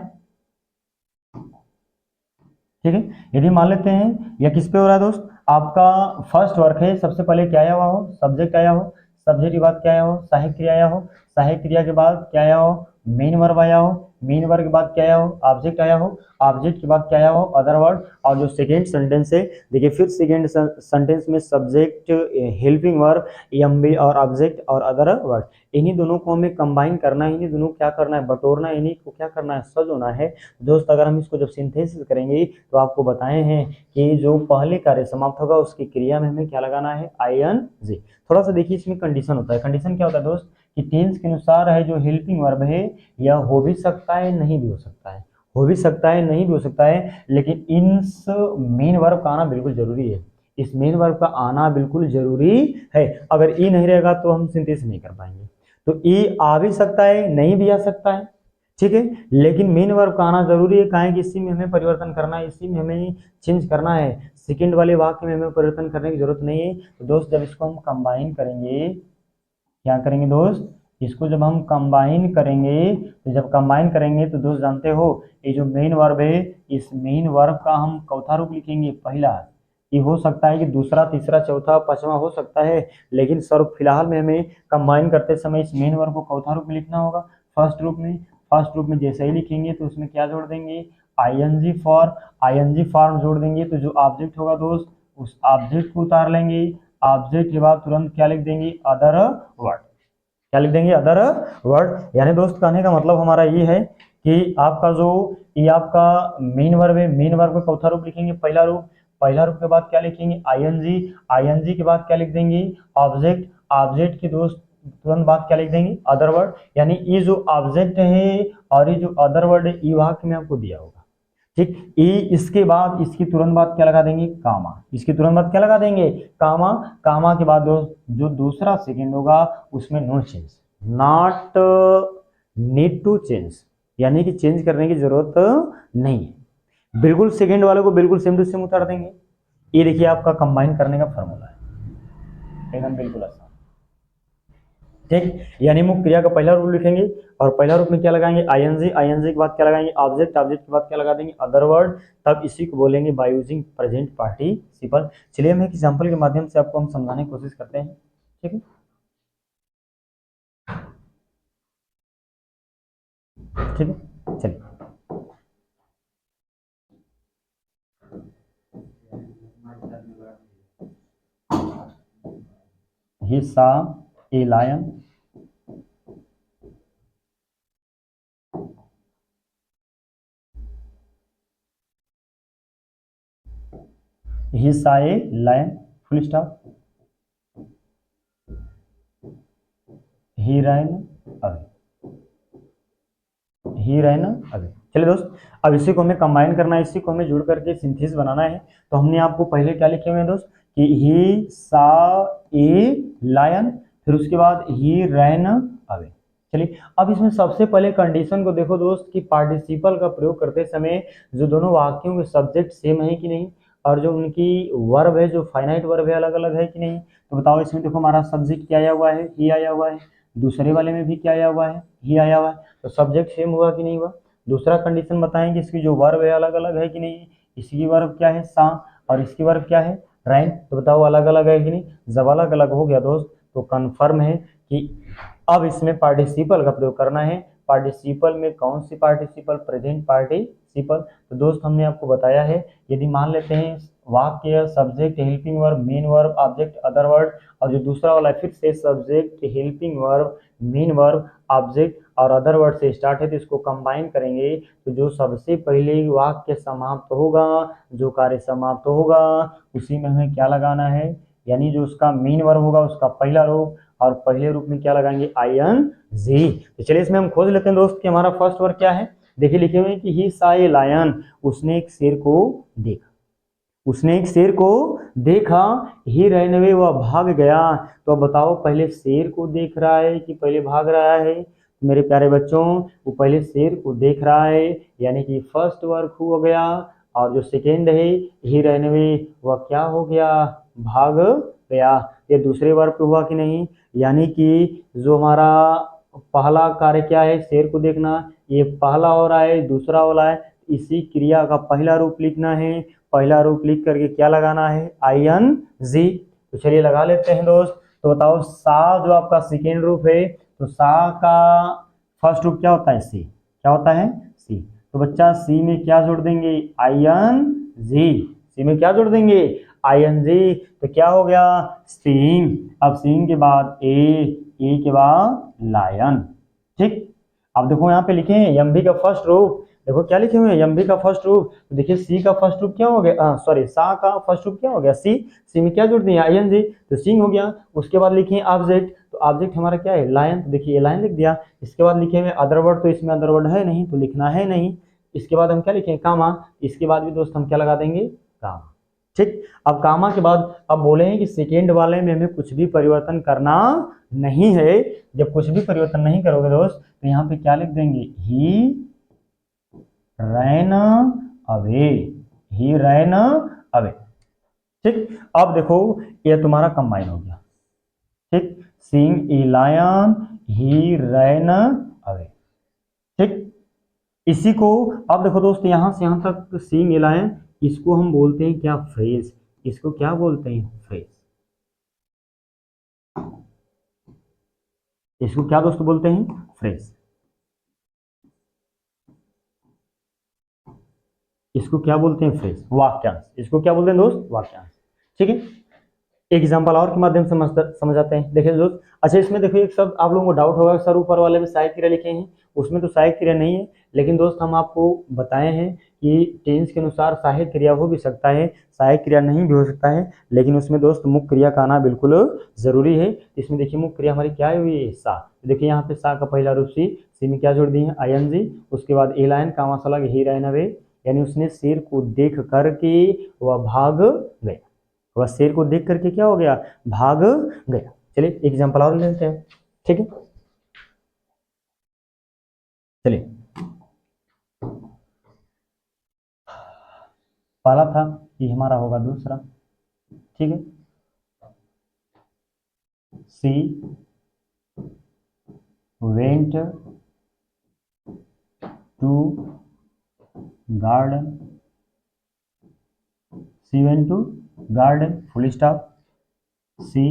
ठीक है। यदि मान लेते हैं या किस पे हो रहा है दोस्त, आपका फर्स्ट वर्क है, सबसे पहले क्या आया हुआ हो, सब्जेक्ट आया हो, सब्जेक्ट के बाद क्या आया हो, सहायक क्रिया आया हो, सहायक क्रिया के बाद क्या आया हो, मेन वर्ब आया हो, मेन वर्ब के बाद क्या आया हो, ऑब्जेक्ट आया हो, ऑब्जेक्ट के बाद क्या आया हो, अदर वर्ड। और जो सेकेंड सेंटेंस है, देखिए फिर सेकेंड सेंटेंस में सब्जेक्ट, हेल्पिंग वर्ब, एमबी और ऑब्जेक्ट और अदर वर्ड, इन्हीं दोनों को हमें कंबाइन करना है, इन्हीं दोनों को क्या करना है, बटोरना है, इन्हीं को क्या करना है, सजोना है दोस्त। अगर हम इसको जब सिंथेसिस करेंगे तो आपको बताए हैं कि जो पहले कार्य समाप्त होगा उसकी क्रिया में हमें क्या लगाना है, ING। थोड़ा सा देखिए इसमें कंडीशन होता है, कंडीशन क्या होता है दोस्त, कि टेंस के अनुसार है जो हेल्पिंग वर्ब है यह हो भी सकता है नहीं भी हो सकता है, हो भी सकता है नहीं भी हो सकता है, लेकिन इस मेन वर्ब का आना बिल्कुल जरूरी है, इस मेन वर्ब का आना बिल्कुल जरूरी है। अगर ई नहीं रहेगा तो हम सिंथेसिस नहीं कर पाएंगे। तो ई आ भी सकता है नहीं भी आ सकता है, ठीक है, लेकिन मेन वर्ब का आना जरूरी है, काहे कि इसी में हमें परिवर्तन करना है, इसी में हमें चेंज करना है, सेकंड वाले वाक्य में हमें परिवर्तन करने की जरूरत नहीं है। तो दोस्त जब इसको हम कंबाइन करेंगे, क्या करेंगे दोस्त, इसको जब हम कंबाइन करेंगे, तो जब कंबाइन करेंगे तो दोस्त जानते हो ये जो मेन वर्ब है, इस मेन वर्ब का हम चौथा रूप लिखेंगे, पहला। ये हो सकता है कि दूसरा तीसरा चौथा पांचवा हो सकता है, लेकिन सर फिलहाल में हमें कंबाइन करते समय इस मेन वर्ब को चौथा रूप में लिखना होगा। फर्स्ट रूप में, फर्स्ट रूप में जैसे ही लिखेंगे तो उसमें क्या जोड़ देंगे, ING फॉर, ING फॉर्म जोड़ देंगे, तो जो ऑब्जेक्ट होगा दोस्त उस ऑब्जेक्ट को उतार लेंगे, ऑब्जेक्ट के बाद तुरंत क्या लिख देंगे, अदर वर्ड। क्या लिख देंगे, अदर वर्ड। यानी दोस्त कहने का मतलब हमारा ये है कि आपका जो ये आपका मेन वर्ब है, मेन वर्ब का चौथा रूप लिखेंगे, पहला रूप, पहला रूप के बाद क्या लिखेंगे, ING, ING के बाद क्या लिख देंगे, ऑब्जेक्ट, ऑब्जेक्ट की दोस्त तुरंत बाद क्या लिख देंगे, अदर वर्ड। यानी ये जो ऑब्जेक्ट है और ये जो अदर वर्ड है ये वाक्य में आपको दिया होगा, ठीक। ई इसके बाद इसकी तुरंत बाद क्या लगा देंगे, कामा, इसकी तुरंत बाद क्या लगा देंगे, कामा। कामा के बाद जो दूसरा सेकंड होगा उसमें no change, not need to change, यानी कि चेंज करने की जरूरत नहीं है, बिल्कुल सेकंड वाले को बिल्कुल सेम टू सेम उतार देंगे। ये देखिए आपका कंबाइन करने का फॉर्मूला है, एकदम बिल्कुल आसान, ठीक। यानी मुख्य क्रिया का पहला रूप लिखेंगे और पहला रूप में क्या लगाएंगे, ING, ING के बाद क्या लगाएंगे, ऑब्जेक्ट, ऑब्जेक्ट के बाद क्या लगा देंगे, अदर वर्ड। तब इसी को बोलेंगे बाय यूजिंग प्रेजेंट पार्टिसिपल। चलिए हम एक एग्जांपल के माध्यम से आपको हम समझाने की कोशिश करते हैं, ठीक है, ठीक है, चलिए। ही saw a lion, he saw a lion, full stop. He ran away, he ran away. चलिए दोस्त, अब इसी को हमें कंबाइन करना है, इसी को हमें जुड़ करके सिंथेसिस बनाना है। तो हमने आपको पहले क्या लिखे हुए हैं दोस्त कि ही सा ए लायन, फिर उसके बाद ही रैन अवे। चलिए अब इसमें सबसे पहले कंडीशन को देखो दोस्त कि पार्टिसिपल का प्रयोग करते समय जो दोनों वाक्यों के सब्जेक्ट सेम है कि नहीं, और जो उनकी वर्ब है, जो फाइनाइट वर्ब है, अलग अलग है कि नहीं। तो बताओ इसमें देखो हमारा सब्जेक्ट क्या आया हुआ है, ही आया हुआ है, दूसरे वाले में भी क्या आया हुआ है, ही आया हुआ है। तो सब्जेक्ट सेम हुआ कि नहीं हुआ। दूसरा कंडीशन बताएंगे इसकी जो वर्ब है अलग अलग है कि नहीं। इसकी वर्ब क्या है सा, और इसकी वर्ब क्या है रैन। तो बताओ अलग अलग है कि नहीं। जब अलग अलग हो गया दोस्त तो कंफर्म है कि अब इसमें पार्टिसिपल का प्रयोग करना है। पार्टिसिपल में कौन सी पार्टिसिपल, प्रेजेंट पार्टिसिपल। तो दोस्त हमने आपको बताया है, यदि मान लेते हैं वाक्य subject helping verb main verb object other word, और जो दूसरा वाला फिर से subject helping verb main verb object और अदर वर्ड से स्टार्ट है, तो इसको कंबाइन करेंगे तो जो सबसे पहले वाक्य समाप्त होगा, जो कार्य समाप्त होगा, उसी में हमें क्या लगाना है, यानी जो उसका मेन वर्ब होगा उसका पहला रूप, और पहले रूप में क्या लगाएंगे आई एन जी। तो चलिए इसमें हम खोज लेते हैं दोस्त कि हमारा फर्स्ट वर्ड क्या है। देखिए लिखे हुए हैं कि ही सा ए लायन, उसने एक शेर को देखा, उसने एक शेर को देखा, ही रन अवे वह भाग गया। तो अब बताओ पहले शेर को देख रहा है कि पहले भाग रहा है। मेरे प्यारे बच्चों वो पहले शेर को देख रहा है, यानी कि फर्स्ट वर्क हो गया, और जो सेकेंड है ही रन अवे वह क्या हो गया, भाग गया। ये दूसरे वर्ग पे हुआ कि नहीं, यानी कि जो हमारा पहला कार्य क्या है शेर को देखना, ये पहला हो रहा है, दूसरा हो रहा है, इसी क्रिया का पहला रूप लिखना है। पहला रूप लिख करके क्या लगाना है आई एन जी। तो चलिए लगा लेते हैं दोस्त। तो बताओ सा जो आपका सेकेंड रूप है, तो सा का फर्स्ट रूप क्या होता है सी, क्या होता है सी। तो बच्चा सी में क्या जोड़ देंगे आई एन जी, सी में क्या जोड़ देंगे आई एन जी। तो क्या हो गया सीइंग। अब सीइंग के बाद ए के बाद लायन। ठीक, अब देखो यहाँ पे लिखे हैं यम्बी का फर्स्ट रूप, देखो क्या लिखे हुए हैं यम्बी का फर्स्ट रूप। तो देखिए सी का फर्स्ट रूप क्या हो गया, सॉरी सा का फर्स्ट रूप क्या हो गया सी, सी में क्या जोड़ दिया आई एन जी, तो सिंग हो गया। उसके बाद लिखे ऑब्जेक्ट, तो ऑब्जेक्ट हमारा क्या है लायन, तो देखिए लायन लिख दिया। इसके बाद लिखे हुए अदर वर्ड, तो इसमें अदर वर्ड है नहीं तो लिखना है नहीं। इसके बाद हम क्या लिखें कामा, इसके बाद भी दोस्त हम क्या लगा देंगे कामा। ठीक, अब कामा के बाद अब बोले हैं कि सेकेंड वाले में हमें कुछ भी परिवर्तन करना नहीं है। जब कुछ भी परिवर्तन नहीं करोगे दोस्त तो यहाँ पे क्या लिख देंगे ही रैन अवे, ही रैन अवे। ठीक, अब देखो ये तुम्हारा कंबाइन हो गया। ठीक, seeing a lion he ran away. ठीक, इसी को अब देखो दोस्त यहां से यहां तक सीइंग ए लायन, इसको हम बोलते हैं क्या फ्रेज, इसको क्या बोलते हैं फ्रेज, इसको क्या दोस्त बोलते हैं फ्रेज, इसको क्या बोलते हैं फ्रेज वाक्यांश, इसको क्या बोलते हैं दोस्त वाक्यांश। ठीक है, एक एग्जांपल और के माध्यम से समझ आते हैं। देखिए दोस्त, अच्छा इसमें देखो एक शब्द आप लोगों को डाउट होगा सर ऊपर वाले में सहायक क्रिया लिखे हैं, उसमें तो सहायक क्रिया नहीं है, लेकिन दोस्त हम आपको बताए हैं कि टेंस के अनुसार सहायक क्रिया हो भी सकता है, सहायक क्रिया नहीं भी हो सकता है, लेकिन उसमें दोस्त मुख्य क्रिया का आना बिल्कुल जरूरी है। इसमें देखिए मुख्य क्रिया हमारी क्या हुई है सा, देखिए यहाँ पे सा का पहला रूप सी में क्या जोड़ दिए हैं आई एन जी, उसके बाद ए लाइन कामा सा लगे ही रैन अवे, यानी उसने शेर को देख करके वह भाग गया, वह शेर को देख करके क्या हो गया भाग गया। चलिए एग्जांपल और लेते हैं। ठीक है, चलिए पहला था, ये हमारा होगा दूसरा। ठीक है, she went to garden, she went to garden full stop, she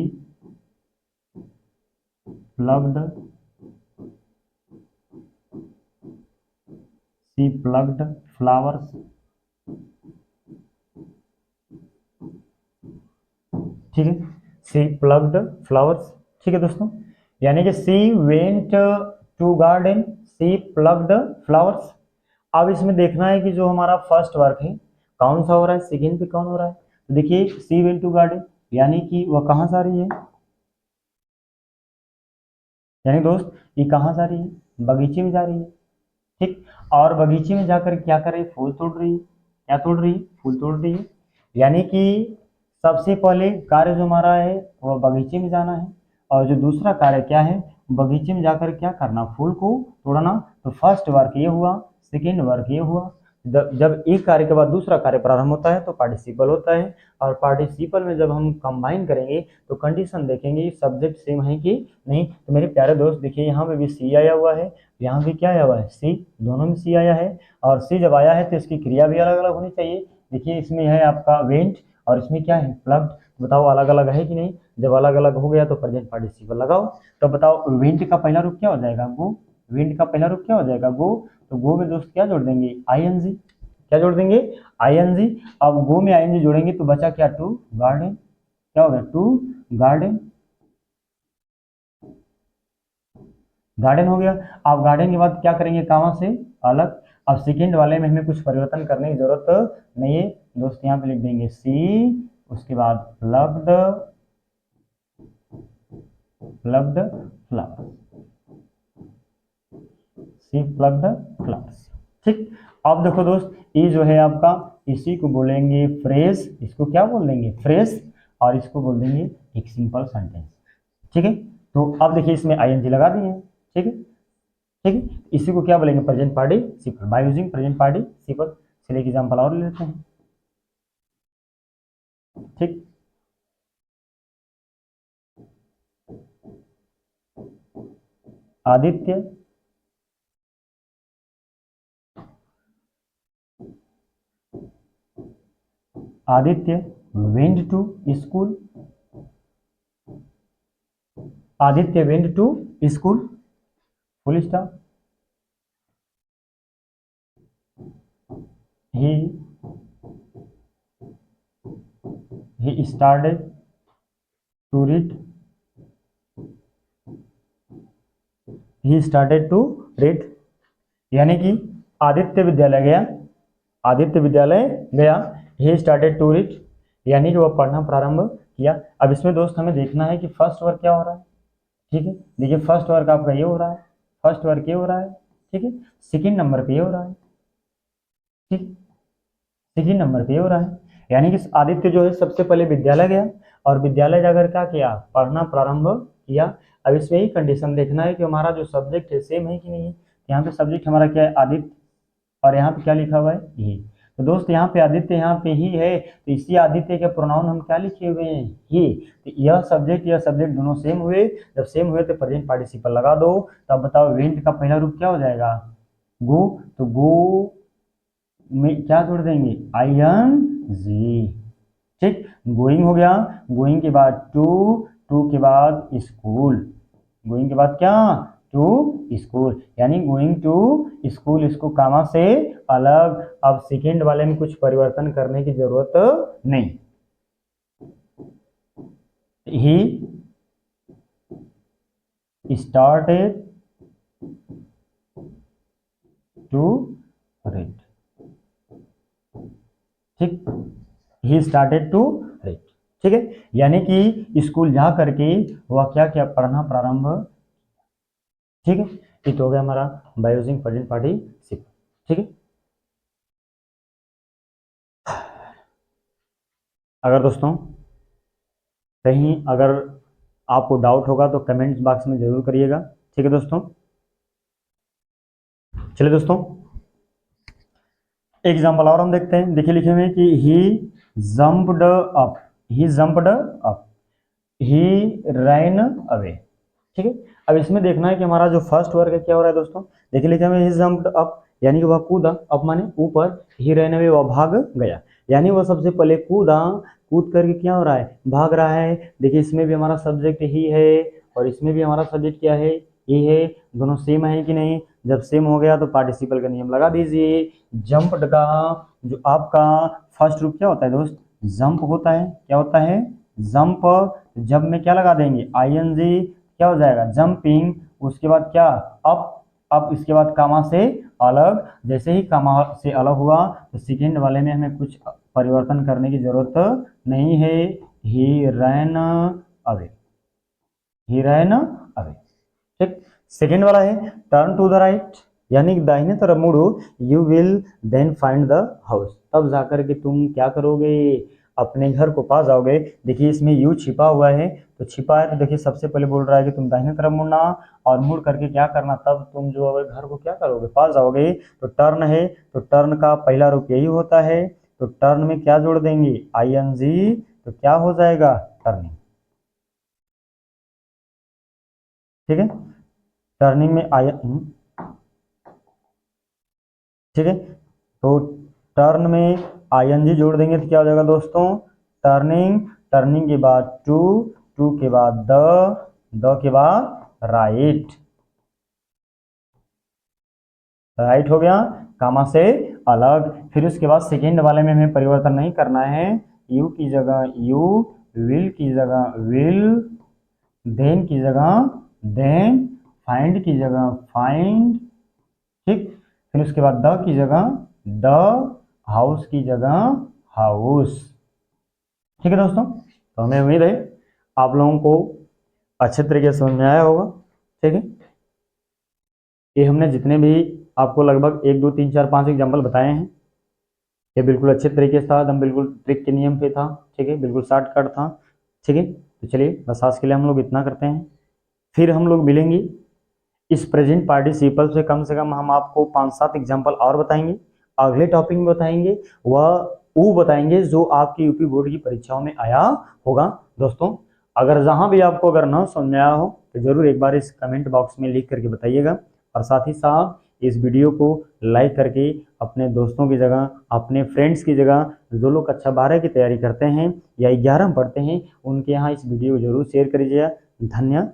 plucked, she plucked flowers. ठीक है, सी प्लग्ड फ्लावर्स। ठीक है दोस्तों, यानी कि she went to garden, she plucked flowers. अब इसमें देखना है कि जो हमारा फर्स्ट वर्क है कौन सा हो रहा है, सेकेंड पे कौन हो रहा है। तो देखिए सी वेंट टू गार्डन, यानी कि वह कहाँ से आ रही है, यानी दोस्त ये कहाँ जा रही है, बगीचे में जा रही है। ठीक, और बगीचे में जाकर क्या कर रही है, फूल तोड़ रही है। क्या तोड़ रही है, फूल तोड़ रही है। यानी कि सबसे पहले कार्य जो हमारा है वह बगीचे में जाना है, और जो दूसरा कार्य क्या है, बगीचे में जाकर क्या करना, फूल को तोड़ना। तो फर्स्ट वर्क ये हुआ, सेकेंड वर्क ये हुआ। जब एक कार्य के बाद दूसरा कार्य प्रारंभ होता है तो पार्टिसिपल होता है, और पार्टिसिपल में जब हम कंबाइन करेंगे तो कंडीशन देखेंगे सब्जेक्ट सेम है कि नहीं। तो मेरे प्यारे दोस्त देखिए, यहाँ पे भी सी आया हुआ है, यहाँ भी क्या आया हुआ है, सी, दोनों में सी आया है। और सी जब आया है तो इसकी क्रिया भी अलग अलग होनी चाहिए। देखिए इसमें है आपका वेंट, और इसमें क्या है, प्लग्ड। बताओ अलग अलग है कि नहीं। जब अलग अलग हो गया तो प्रेजेंट पार्टिसिपल लगाओ। तो बताओ वेंट का पहला रूप क्या हो जाएगा, गो। वेंट का पहला रूप क्या हो जाएगा, गो। तो गो में दोस्त क्या जोड़ देंगे, आईएनजी। क्या जोड़ देंगे, आईएनजी। अब गो में आईएनजी जोड़ेंगे तो बचा क्या, टू गार्डन। क्या हो गया, टू गार्डन। गार्डन हो गया। अब गार्डन के बाद क्या करेंगे, कामा से अलग। अब सेकेंड वाले में हमें कुछ परिवर्तन करने की जरूरत नहीं है दोस्त, यहाँ पे लिख देंगे सी, उसके बाद प्लग्ड, प्लग्ड फ्लावर्स, सी प्लग्ड फ्लावर्स। ठीक, अब देखो दोस्त ये जो है आपका, इसी को बोलेंगे फ्रेज। इसको क्या बोल देंगे, फ्रेज। और इसको बोल देंगे एक सिंपल सेंटेंस। ठीक है, तो अब देखिए इसमें आईएनजी लगा दिए हैं। ठीक है, ठीक है, इसी को क्या बोलेंगे, present participle, by using present participle. चलिए एक एग्जांपल और ले लेते हैं। ठीक, Aditya Aditya went to school. Aditya went to school, full stop. he started to read, he started to read। यानी कि आदित्य विद्यालय गया, आदित्य विद्यालय गया, he started to read, यानी कि वह पढ़ना प्रारंभ किया। अब इसमें दोस्त हमें देखना है कि फर्स्ट वर्क क्या हो रहा है। ठीक है, देखिए फर्स्ट वर्क आपका ये हो रहा है, फर्स्ट वर्क ये हो रहा है। ठीक है, सेकंड नंबर पे ये हो रहा है। ठीक, सेकंड नंबर पे ये हो रहा है। यानी कि आदित्य जो है सबसे पहले विद्यालय गया, और विद्यालय जाकर क्या किया, पढ़ना प्रारंभ किया। अब इसमें ही कंडीशन देखना है कि हमारा जो सब्जेक्ट है सेम है कि नहीं। यहाँ पे सब्जेक्ट हमारा क्या है, आदित्य, और यहाँ पे क्या लिखा हुआ है, ही। तो दोस्त यहाँ पे आदित्य, यहाँ पे ही है, तो इसी आदित्य के प्रोनाउन हम क्या लिखे हुए हैं, ही। तो यह सब्जेक्ट दोनों सेम हुए। जब सेम हुए तो प्रेजेंट पार्टिसिपल लगा दो। तो अब बताओ वेंट का पहला रूप क्या हो जाएगा, गो। तो गो में क्या जोड़ देंगे, आई एन जी। ठीक, गोइंग हो गया, गोइंग के बाद टू, टू के बाद स्कूल, गोइंग के बाद क्या, टू स्कूल, यानी गोइंग टू स्कूल। इसको कामा से अलग। अब सेकेंड वाले में कुछ परिवर्तन करने की जरूरत नहीं। He started to read. ठीक, ही स्टार्टेड टू रीड। ठीक है, यानी कि स्कूल जा करके वह क्या क्या पढ़ना प्रारंभ। ठीक है, ये तो हो गया हमारा बाय यूजिंग प्रेजेंट पार्टिसिपल। ठीक है, अगर दोस्तों कहीं अगर आपको डाउट होगा तो कमेंट्स बॉक्स में जरूर करिएगा। ठीक है दोस्तों, चलिए दोस्तों एग्जाम्पल और हम देखते हैं। देखिए लिखे हुए हैं कि ही जंप्ड अप, ही जंप्ड अप, ही रैन अवे। ठीक है, अब इसमें देखना है कि हमारा जो फर्स्ट वर्ग है क्या हो रहा है दोस्तों। देखिए लिखे हुए ही जंप्ड अप, यानी कि वह कूदा, अप माने ऊपर, ही रैन अवे वह भाग गया, यानी वह सबसे पहले कूदा, कूद करके क्या हो रहा है, भाग रहा है। देखिए इसमें भी हमारा सब्जेक्ट ही है, और इसमें भी हमारा सब्जेक्ट क्या है, ये है। दोनों सेम है कि नहीं। जब सेम हो गया तो पार्टिसिपल का नियम लगा दीजिए। जंप्ड का जो आपका फर्स्ट रूप क्या होता है दोस्त, जंप होता है। क्या होता है, जंप। जब में क्या लगा देंगे, आईएनजी, क्या हो जाएगा, जंपिंग। उसके बाद क्या, अप, अप इसके बाद कामा से अलग। जैसे ही कामा से अलग हुआ तो सेकेंड वाले में हमें कुछ परिवर्तन करने की जरूरत नहीं है। ही रैन अवे, ही रैन अवे। ठीक। सेकेंड वाला है टर्न टू द राइट, यानी कि दाहिने तरफ मुड़ो, you will then find the house, तब जाकर के तुम क्या करोगे, अपने घर को पा जाओगे। देखिए इसमें यू छिपा हुआ है, तो छिपा है तो देखिए सबसे पहले बोल रहा है कि तुम दाहिने तरफ मुड़ना, और मुड़ करके क्या करना, तब तुम जो है घर को क्या करोगे, पा जाओगे। तो टर्न है, तो टर्न का पहला रूप यही होता है, तो टर्न में क्या जोड़ देंगे, ing, तो क्या हो जाएगा, टर्निंग। ठीक है, टर्निंग में ठीक है, तो टर्न में ing जोड़ देंगे तो क्या हो जाएगा दोस्तों, टर्निंग, टर्निंग के बाद टू, टू के बाद द के बाद राइट, राइट हो गया, कामा से अलग। फिर उसके बाद सेकेंड वाले में हमें परिवर्तन नहीं करना है, यू की जगह यू, विल की जगह विल, देन की जगह देन, फाइंड की जगह फाइंड, ठीक। फिर उसके बाद द की जगह द, हाउस की जगह हाउस। ठीक है दोस्तों, तो हमें उम्मीद है आप लोगों को अच्छे तरीके से समझ में आया होगा। ठीक है, ये हमने जितने भी आपको लगभग 1 2 3 4 5 एग्जाम्पल बताए हैं, ये बिल्कुल अच्छे तरीके से था, एकदम बिल्कुल ट्रिक के नियम पे था। ठीक है, बिल्कुल शॉर्टकट था। ठीक है, तो चलिए बस आज के लिए हम लोग इतना करते हैं, फिर हम लोग मिलेंगे। इस प्रेजेंट पार्टिसिपल से कम हम आपको 5-7 एग्जाम्पल और बताएंगे, अगले टॉपिक में बताएंगे, वह वो बताएंगे जो आपकी यूपी बोर्ड की परीक्षाओं में आया होगा। दोस्तों अगर जहां भी आपको अगर ना समझ में आया हो तो जरूर एक बार इस कमेंट बॉक्स में लिख करके बताइएगा, और साथ ही साथ इस वीडियो को लाइक करके अपने दोस्तों की जगह, अपने फ्रेंड्स की जगह, जो लोग कक्षा 12 की तैयारी करते हैं या 11 में पढ़ते हैं, उनके यहाँ इस वीडियो को जरूर शेयर करिएगा। धन्यवाद।